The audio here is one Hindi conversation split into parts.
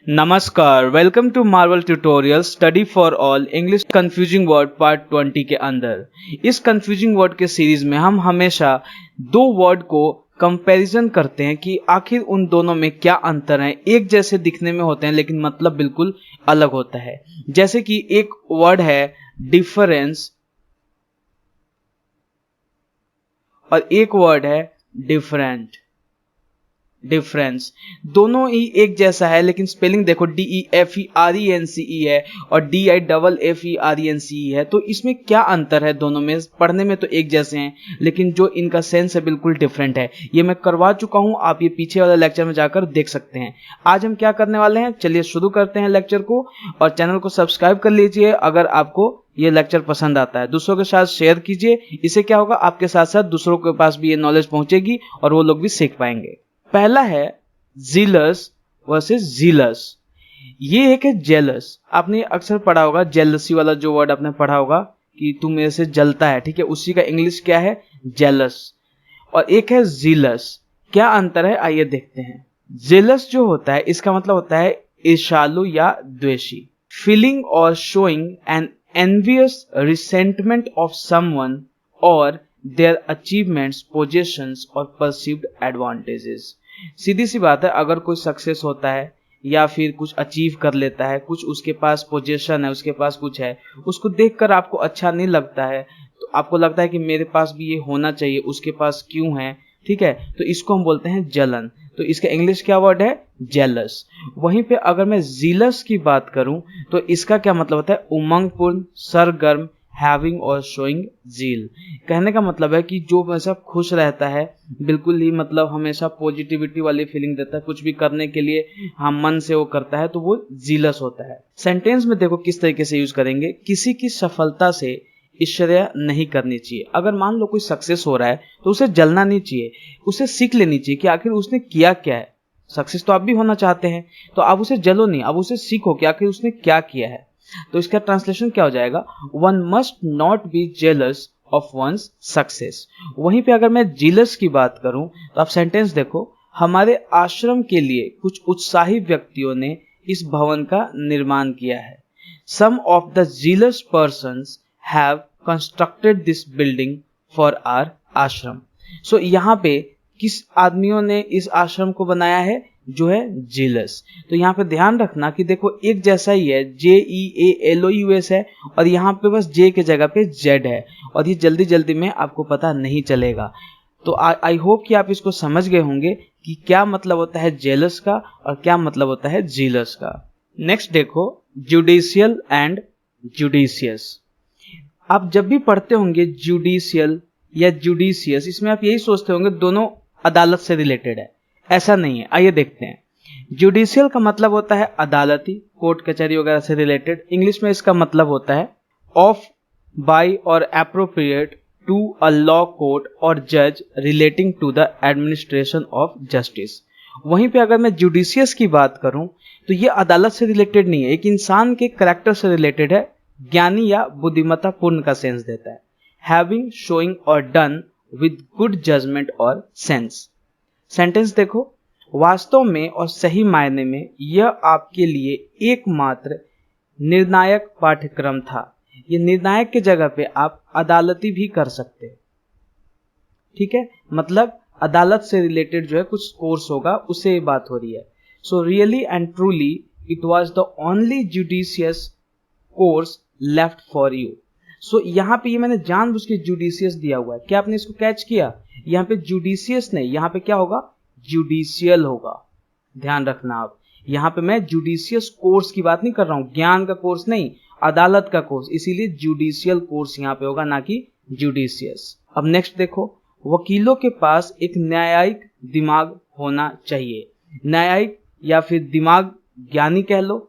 नमस्कार, welcome to Marvel tutorial study for all English confusing word part 20 के अंदर। इस कंफ्यूजिंग वर्ड के सीरीज में हम हमेशा दो वर्ड को कंपैरिजन करते हैं कि आखिर उन दोनों में क्या अंतर है। एक जैसे दिखने में होते हैं लेकिन मतलब बिल्कुल अलग होता है। जैसे कि एक वर्ड है डिफरेंस और एक वर्ड है डिफरेंट। डिफरेंस दोनों ही एक जैसा है लेकिन स्पेलिंग देखो DEFERENCE है और DIFFERENCE है। तो इसमें क्या अंतर है? दोनों में पढ़ने में तो एक जैसे हैं लेकिन जो इनका सेंस है बिल्कुल डिफरेंट है। ये मैं करवा चुका हूं, आप ये पीछे वाले लेक्चर में जाकर देख सकते हैं। आज हम क्या करने वाले हैं, चलिए शुरू करते हैं लेक्चर को। और चैनल को सब्सक्राइब कर लीजिए अगर आपको ये लेक्चर पसंद आता है। दूसरों के साथ शेयर कीजिए, इससे क्या होगा आपके साथ साथ दूसरों के पास भी ये नॉलेज पहुंचेगी और वो लोग भी सीख पाएंगे। पहला है जीलस वर्सेस जीलस। ये एक है जेलस। आपने अक्सर पढ़ा होगा जेलसी वाला जो वर्ड आपने पढ़ा होगा कि तू मेरे से जलता है, ठीक है, उसी का इंग्लिश क्या है, जेलस। और एक है जीलस। क्या अंतर है आइए देखते हैं। जेलस जो होता है इसका मतलब होता है ईर्ष्यालु या द्वेषी। Feeling or showing an envious resentment of someone or their achievements, possessions or perceived advantages। सीधी सी बात है, अगर कोई सक्सेस होता है या फिर कुछ अचीव कर लेता है, कुछ उसके पास पोजीशन है, उसके पास कुछ है, उसको देखकर आपको अच्छा नहीं लगता है, तो आपको लगता है कि मेरे पास भी ये होना चाहिए, उसके पास क्यों है, ठीक है, तो इसको हम बोलते हैं जलन। तो इसका इंग्लिश क्या वर्ड है, जेलस। वहीं पे अगर मैं जीलस की बात करूं तो इसका क्या मतलब होता है, उमंगपूर्ण, सरगर्म, हैविंग और शोइंग जील। कहने का मतलब है कि जो हमेशा खुश रहता है, बिल्कुल ही मतलब हमेशा पॉजिटिविटी वाली फीलिंग देता है, कुछ भी करने के लिए हम मन से वो करता है, तो वो जीलस होता है। सेंटेंस में देखो किस तरीके से यूज करेंगे। किसी की सफलता से ईर्ष्या नहीं करनी चाहिए। अगर मान लो कोई सक्सेस हो रहा है तो उसे जलना नहीं चाहिए, उसे सीख लेनी चाहिए कि आखिर उसने किया क्या है। सक्सेस तो आप भी होना चाहते हैं, तो आप उसे जलो नहीं, अब उसे सीखो कि आखिर उसने क्या किया है। तो इसका ट्रांसलेशन क्या हो जाएगा, one must not be jealous of one's success. वहीं पे अगर मैं जीलस की बात करूं तो आप सेंटेंस देखो, हमारे आश्रम के लिए कुछ उत्साही व्यक्तियों ने इस भवन का निर्माण किया है। Some of the zealous persons have constructed this building for our ashram. So यहाँ पे किस आदमियों ने इस आश्रम को बनाया है, जो है जीलस। तो यहाँ पे ध्यान रखना कि देखो एक जैसा ही है, JEALOUS है और यहाँ पे बस J के जगह पे Z है और ये जल्दी जल्दी में आपको पता नहीं चलेगा। तो आई होप कि आप इसको समझ गए होंगे कि क्या मतलब होता है जेलस का और क्या मतलब होता है जीलस का। नेक्स्ट देखो जुडिशियल एंड जुडिशियस। आप जब भी पढ़ते होंगे जुडिशियल या जुडिशियस, इसमें आप यही सोचते होंगे दोनों अदालत से रिलेटेड है। ऐसा नहीं है, आइए देखते हैं। जुडिशियल का मतलब होता है अदालती, कोर्ट कचहरी वगैरह से रिलेटेड। इंग्लिश में इसका मतलब होता है of, by or appropriate to a law court or जज relating to the administration of justice. वहीं पे अगर मैं जुडिशियस की बात करूं तो ये अदालत से रिलेटेड नहीं है, एक इंसान के कैरेक्टर से रिलेटेड है, ज्ञानी या बुद्धिमत्ता पूर्ण का सेंस देता है। हैविंग, शोइंग और डन विद गुड जजमेंट और सेंस। सेंटेंस देखो, वास्तव में और सही मायने में यह आपके लिए एकमात्र निर्णायक पाठ्यक्रम था। ये निर्णायक के जगह पे आप अदालती भी कर सकते हैं, ठीक है, मतलब अदालत से रिलेटेड जो है कुछ कोर्स होगा, उससे ये बात हो रही है। So really and truly it was the only judicious course left for you. So यहाँ पे ये मैंने जानबूझ के जुडिशियस दिया हुआ है, क्या आपने इसको कैच किया? यहाँ पे जुडिशियस नहीं, यहाँ पे क्या होगा, जुडिशियल होगा। ध्यान रखना आप, यहाँ पे मैं जुडिशियस कोर्स की बात नहीं कर रहा हूँ, ज्ञान का कोर्स नहीं, अदालत का कोर्स, इसीलिए जुडिशियल कोर्स यहाँ पे होगा, ना कि जुडिशियस। अब नेक्स्ट देखो, वकीलों के पास एक न्यायिक दिमाग होना चाहिए। न्यायिक या फिर दिमाग, ज्ञानी कह लो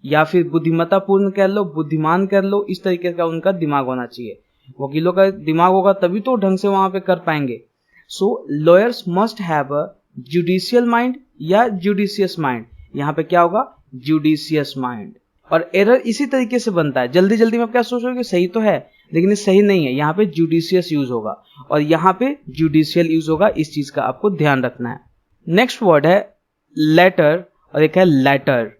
या फिर बुद्धिमत्ता पूर्ण कह लो, बुद्धिमान कर लो, इस तरीके का उनका दिमाग होना चाहिए। वकीलों का दिमाग होगा तभी तो ढंग से वहां पे कर पाएंगे। So lawyers must have a judicial mind या जुडिशियस माइंड। यहाँ पे क्या होगा, जुडिशियस माइंड। और एरर इसी तरीके से बनता है, जल्दी जल्दी में आप क्या सोच रहे हो कि सही तो है, लेकिन ये सही नहीं है। यहाँ पे जुडिशियस यूज होगा और यहाँ पे जुडिशियल यूज होगा, इस चीज का आपको ध्यान रखना है। नेक्स्ट वर्ड है लेटर और एक है लेटर।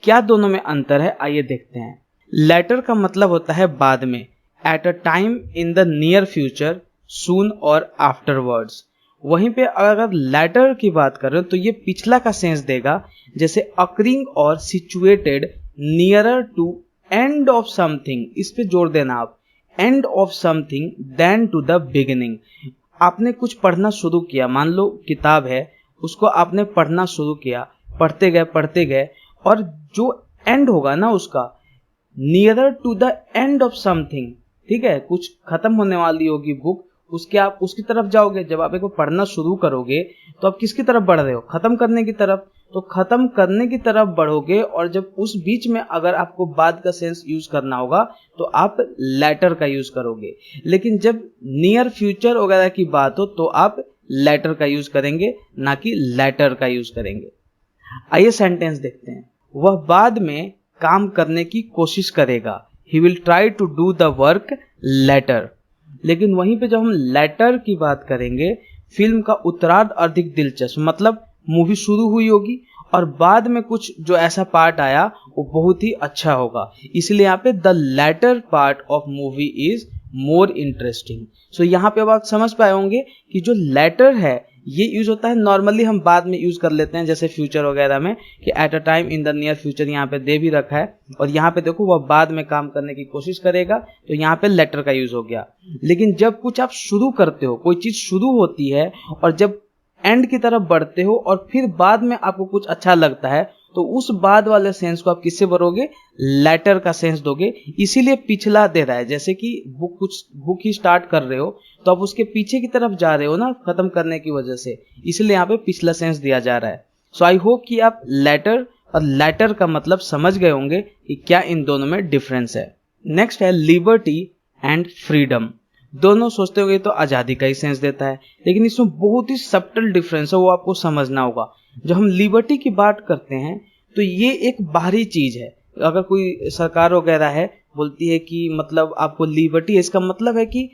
क्या दोनों में अंतर है, आइए देखते हैं। लेटर का मतलब होता है बाद में, at a time in the near future, soon और आफ्टरवर्ड्स। वहीं पे अगर लेटर की बात करें तो ये पिछला का सेंस देगा, जैसे occurring or situated nearer to end of something, इस पे जोर देना आप, end of something then to the beginning. आपने कुछ पढ़ना शुरू किया, मान लो किताब है, उसको आपने पढ़ना शुरू किया, पढ़ते गए और जो एंड होगा ना उसका, nearer to the end of something, ठीक है, कुछ खत्म होने वाली होगी बुक, उसके आप उसकी तरफ जाओगे। जब आप एक पढ़ना शुरू करोगे तो आप किसकी तरफ बढ़ रहे हो, खत्म करने की तरफ, तो खत्म करने की तरफ बढ़ोगे। और जब उस बीच में अगर आपको बाद का सेंस यूज करना होगा तो आप लेटर का यूज करोगे। लेकिन जब नियर फ्यूचर वगैरह की बात हो तो आप लेटर का यूज करेंगे, ना कि लेटर का यूज करेंगे। आइए सेंटेंस देखते हैं। वह बाद में काम करने की कोशिश करेगा, he will try to do the work later. लेकिन वहीं पे जब हम लेटर की बात करेंगे, फिल्म का उत्तरार्ध अधिक दिलचस्प, मतलब मूवी शुरू हुई होगी और बाद में कुछ जो ऐसा पार्ट आया वो बहुत ही अच्छा होगा, इसलिए यहाँ पे the latter part of movie is more interesting. So यहाँ पे अब आप समझ पाए होंगे कि जो लेटर है ये यूज होता है, नॉर्मली हम बाद में यूज कर लेते हैं, जैसे फ्यूचर वगैरह में कि eight a time in the near future यहाँ पे दे भी रखा है, और यहाँ पे देखो वह बाद में काम करने की कोशिश करेगा, तो यहाँ पे लेटर का यूज हो गया। लेकिन जब कुछ आप शुरू करते हो, कोई चीज शुरू होती है और जब एंड की तरफ बढ़ते हो और फिर बाद में आपको कुछ अच्छा लगता है, तो उस बाद वाले सेंस को आप किससे भरोगे, लेटर का सेंस दोगे। इसीलिए पिछला दे रहा है, जैसे कि बुक ही स्टार्ट कर रहे हो तो आप उसके पीछे की तरफ जा रहे हो ना खत्म करने की वजह से, इसलिए यहाँ पे पिछला सेंस दिया जा रहा है। सो आई होप कि आप लेटर और लेटर का मतलब समझ गए होंगे कि क्या इन दोनों में डिफरेंस है। नेक्स्ट है लिबर्टी एंड फ्रीडम। दोनों सोचते होंगे तो आजादी का ही सेंस देता है, लेकिन इसमें बहुत ही सब्टल डिफरेंस है, वो आपको समझना होगा। जब हम लिबर्टी की बात करते हैं तो ये एक बाहरी चीज है। अगर कोई सरकार वगैरह है बोलती है कि मतलब आपको लिबर्टी है, इसका मतलब है कि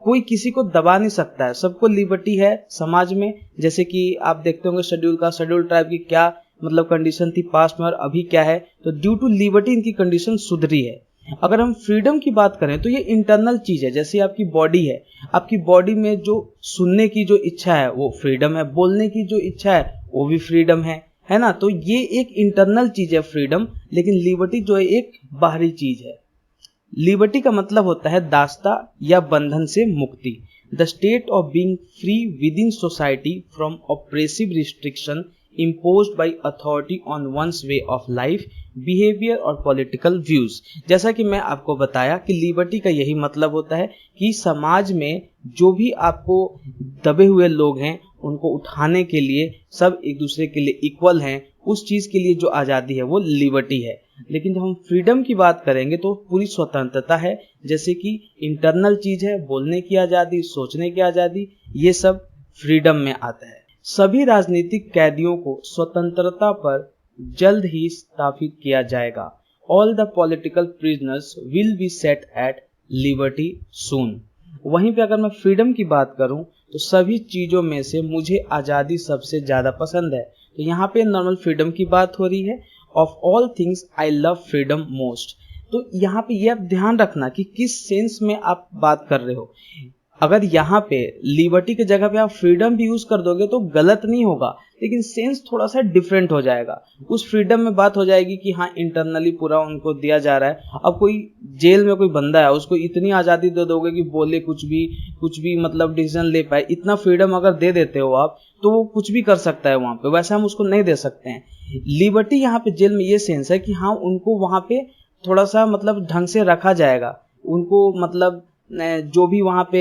कोई किसी को दबा नहीं सकता है, सबको लिबर्टी है समाज में। जैसे कि आप देखते होंगे शेड्यूल ट्राइब की क्या मतलब कंडीशन थी पास्ट में और अभी क्या है, तो ड्यू टू लिबर्टी इनकी कंडीशन सुधरी है। अगर हम फ्रीडम की बात करें तो ये इंटरनल चीज है, जैसे आपकी बॉडी है, आपकी बॉडी में जो सुनने की जो इच्छा है वो फ्रीडम है, बोलने की जो इच्छा है वो भी फ्रीडम है ना। तो ये एक इंटरनल चीज है फ्रीडम, लेकिन लिबर्टी जो है एक बाहरी चीज है। लिबर्टी का मतलब होता है दास्ता या बंधन से मुक्ति, the state of being free with in society from oppressive restriction imposed by authority on one's way of life, behavior और political views। जैसा कि मैं आपको बताया कि लिबर्टी का यही मतलब होता है कि समाज में जो भी आपको दबे हुए लोग हैं उनको उठाने के लिए सब एक दूसरे के लिए इक्वल हैं, उस चीज के लिए जो आज़ादी है वो लिबर्टी है। लेकिन जब हम फ्रीडम की बात करेंगे तो पूरी स्वतंत्रता है, जैसे कि इंटरनल चीज है, बोलने की आज़ादी, सोचने की आज़ादी, ये सब फ्रीडम में आता है। सभी राजनीतिक कैदियों को स्वतंत्रता पर जल्द ही स्थापित किया जाएगा। All the political prisoners will be set at liberty soon. वहीं पे अगर मैं फ्रीडम की बात करूं तो सभी चीजों में से मुझे आज़ादी सबसे ज्यादा पसंद है। तो यहाँ पे नॉर्मल फ्रीडम की बात हो रही है। Of all things I love freedom most. तो यहाँ पे यह ध्यान रखना कि किस सेंस में आप बात कर रहे हो। अगर यहाँ पे लिबर्टी की जगह पे आप फ्रीडम भी यूज कर दोगे तो गलत नहीं होगा, लेकिन सेंस थोड़ा सा डिफरेंट हो जाएगा। उस फ्रीडम में बात हो जाएगी कि हाँ इंटरनली पूरा उनको दिया जा रहा है। अब कोई जेल में कोई बंदा है, उसको इतनी आज़ादी दे दोगे कि बोले कुछ भी मतलब डिसीजन ले पाए, इतना फ्रीडम अगर दे देते हो आप तो वो कुछ भी कर सकता है वहाँ पे, वैसे हम उसको नहीं दे सकते हैं। लिबर्टी यहाँ पे जेल में ये सेंस है कि हाँ उनको वहाँ पे थोड़ा सा मतलब ढंग से रखा जाएगा, उनको मतलब जो भी वहाँ पे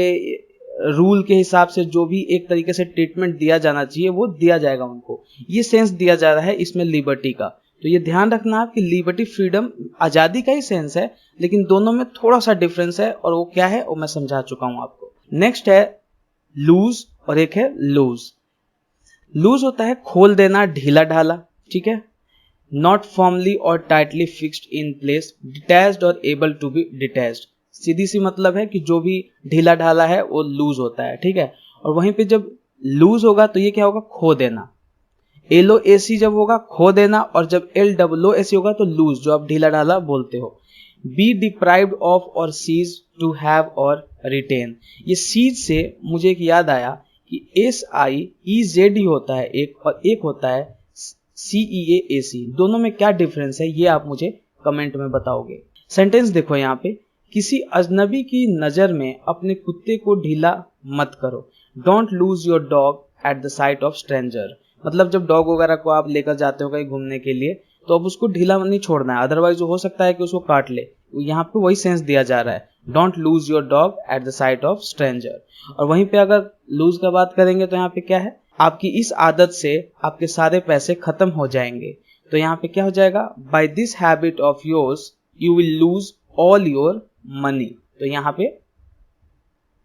रूल के हिसाब से जो भी एक तरीके से ट्रीटमेंट दिया जाना चाहिए वो दिया जाएगा उनको, ये सेंस दिया जा रहा है इसमें लिबर्टी का। तो ये ध्यान रखना आप कि लिबर्टी फ्रीडम आज़ादी का ही सेंस है, लेकिन दोनों में थोड़ा सा डिफरेंस है, और वो क्या है वो मैं समझा चुका हूँ आपको। नेक्स्ट है लूज और एक है लूज। लूज होता है खोल देना, ढीला ढाला, ठीक है। नॉट फॉर्मली और tightly fixed in place, detached और एबल टू बी डिटैच्ड। सीधी सी मतलब है कि जो भी ढीला ढाला है वो लूज होता है, ठीक है। और वहीं पे जब लूज होगा तो ये क्या होगा, खो देना। LOAC जब होगा खो देना, और जब LOOC होगा तो लूज, जो आप ढीला ढाला बोलते हो। बी डिप्राइव्ड ऑफ और सीज, टू हैव और रिटेन। ये सीज से मुझे एक याद आया कि SIEZE होता है एक, और एक होता है CEAAC। दोनों में क्या डिफरेंस है ये आप मुझे कमेंट में बताओगे। सेंटेंस देखो यहाँ पे, किसी अजनबी की नजर में अपने कुत्ते को ढीला मत करो। Don't lose your dog at the site of stranger. मतलब जब डॉग वगैरह को आप लेकर जाते हो कहीं घूमने के लिए, तो अब उसको ढीला नहीं छोड़ना है, अदरवाइज हो सकता है कि उसको काट ले। यहाँ पे वही सेंस दिया जा रहा है, don't lose your dog at the site of stranger. और वहीं पे अगर लूज का बात करेंगे तो यहाँ पे क्या है, आपकी इस आदत से आपके सारे पैसे खत्म हो जाएंगे। तो यहाँ पे क्या हो जाएगा, by this habit of yours you will lose all your money. तो यहाँ पे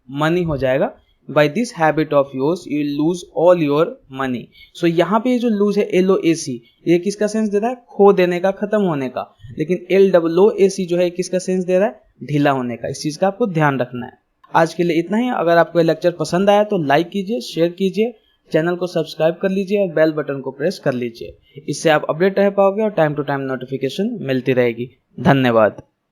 मनी हो जाएगा, by this habit of yours you will lose all your money. So यहाँ पे जो लूज है LOAC, ये किसका सेंस दे रहा है, खो देने का, खत्म होने का। लेकिन LOOC जो है किसका सेंस दे रहा है, ढीला होने का। इस चीज का आपको ध्यान रखना है। आज के लिए इतना ही। अगर आपको ये लेक्चर पसंद आया तो लाइक कीजिए, शेयर कीजिए, चैनल को सब्सक्राइब कर लीजिए और बेल बटन को प्रेस कर लीजिए। इससे आप अपडेट रह पाओगे और टाइम टू टाइम नोटिफिकेशन मिलती रहेगी। धन्यवाद।